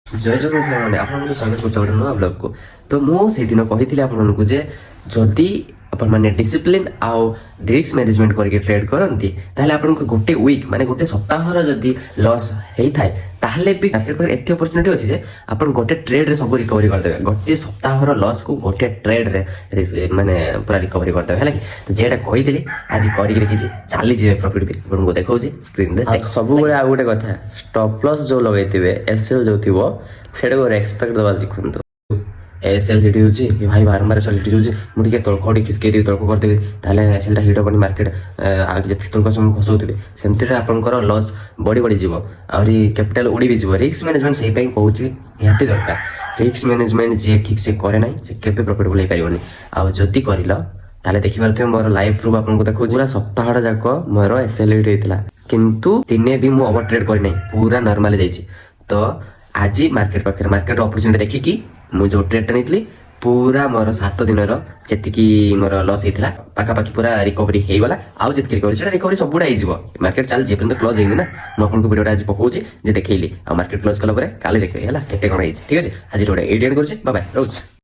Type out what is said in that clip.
ଜୟ ଜଗନ୍ନାଥ ମାନେ ଆପଣଙ୍କୁ ସ୍ୱାଗତ କରୁଛି ଗୋଟେ ନୂଆ ବ୍ଲଗକୁ। ତ ମୁଁ ସେଇଦିନ କହିଥିଲି ଆପଣଙ୍କୁ ଯେ ଯଦି ଆପଣମାନେ ଡିସିପ୍ଲିନ ଆଉ ରିସ୍କ ମ୍ୟାନେଜମେଣ୍ଟ କରିକି ଟ୍ରେଡ୍ କରନ୍ତି ତାହେଲେ ଆପଣଙ୍କୁ ଗୋଟେ ୱିକ୍ ମାନେ ଗୋଟେ ସପ୍ତାହର ଯଦି ଲସ୍ ହେଇଥାଏ ତାହେଲେ ବି ମାର୍କେଟ ପରେ ଏତେ ଅପରଚ୍ୟୁନିଟି ଅଛି ଯେ ଆପଣ ଗୋଟେ ଟ୍ରେଡ୍ରେ ସବୁ ରିକଭରି କରିଦେବେ। ଗୋଟେ ସପ୍ତାହର ଲସ୍କୁ ଗୋଟେ ଟ୍ରେଡ୍ରେ ମାନେ ପୁରା ରିକଭରି କରିଦେବେ ହେଲା କି। ତ ଯେଟା କହିଥିଲି ଆଜି କରିକି ଦେଖିଛି, ଚାଲିଯିବେ ପ୍ରଫିଟ୍ ବି ଆପଣଙ୍କୁ ଦେଖାଉଛି ସ୍କ୍ରିନ୍ରେ। ସବୁବେଳେ ଆଉ ଗୋଟେ କଥା, ଷ୍ଟପ୍ ଲସ୍ ଯୋଉ ଲଗେଇଥିବେ ଏଲ୍ସିଏଲ୍ ଯୋଉ ଥିବ ସେଇଟାକୁ ରେସ୍ପେକ୍ଟ ଦେବା ଶିଖନ୍ତୁ। ଏଲ୍ସିଏଲ୍ ହିଟ୍ ହେଉଛି ଭାଇ ବାରମ୍ବାର ହିଟ୍ ହେଉଛି, ମୁଁ ଟିକେ ତଳକୁ ଟିକେ ଖିସକେଇ ଦେବି, ତଳକୁ କରିଦେବି, ତାହେଲେ ସେଇଟା ହିଟ୍ ହେବନି ମାର୍କେଟ। ଆଉ ଯେତିକି ତଳକୁ ସମୟ ଖସଉଥିବେ ସେମିତିରେ ଆପଣଙ୍କର ଲସ୍ ବଢ଼ି ବଢ଼ିଯିବ, ଆହୁରି କ୍ୟାପିଟାଲ ଉଡ଼ି ବି ଯିବ। ରିସ୍କ ମ୍ୟାନେଜମେଣ୍ଟ ସେଇ ପାଇଁ କହୁଛି ନିହାତି ଦରକାର। ରିସ୍କ ମ୍ୟାନେଜମେଣ୍ଟ ଯିଏ ଠିକ୍ ସେ କରେ ନାହିଁ ସେ କେବେ ପ୍ରଫିଟେବୁଲ୍ ହେଇପାରିବନି। ଆଉ ଯଦି କରିଲ ତାହେଲେ ଦେଖିପାରୁଥିବେ ମୋର ଲାଇଭ୍ ପ୍ରୁଫ୍ ଆପଣଙ୍କୁ ଦେଖାଉଛି। ପୁରା ସପ୍ତାହଟା ଯାକ ମୋର ଏଲ୍ସିଏଲ୍ ହିଟ୍ ହେଇଥିଲା, କିନ୍ତୁ ଦିନେ ବି ମୁଁ ଓଭର ଟ୍ରେଡ୍ କରିନାହିଁ, ପୁରା ନର୍ମାଲି ଯାଇଛି। ତ ଆଜି ମାର୍କେଟ ପାଖରେ ମାର୍କେଟ ଅପରଚ୍ୟୁନିଟି ଦେଖିକି ମୁଁ ଯୋଉ ଟ୍ରେଡ୍ଟା ନେଇଥିଲି ପୁରା ମୋର 7 ଦିନର ଯେତିକି ମୋର ଲସ୍ ହେଇଥିଲା ପାଖାପାଖି ପୁରା ରିକଭରି ହେଇଗଲା। ଆଉ ଯେତିକି ରିକଭରି ସେଟା ରିକଭରି ସବୁଗୁଡ଼ା ହେଇଯିବ। ମାର୍କେଟ ଚାଲିଛି ଏପର୍ଯ୍ୟନ୍ତ କ୍ଲୋଜ୍ ହେଇନି ନା। ମୁଁ ଆପଣଙ୍କୁ ଭିଡ଼ିଓଟା ଆଜି ପକଉଛି ଯେ ଦେଖେଇଲି, ଆଉ ମାର୍କେଟ କ୍ଲୋଜ୍ କଲା ପରେ କାଲି ଦେଖେଇବି ହେଲା କେତେ କ'ଣ ହେଇଛି। ଠିକ୍ ଅଛି, ଆଜି ଗୋଟେ ଏଇଠି ଏଣ୍ଡ କରୁଛି, ବାଏ ବାଏ, ରହୁଛି।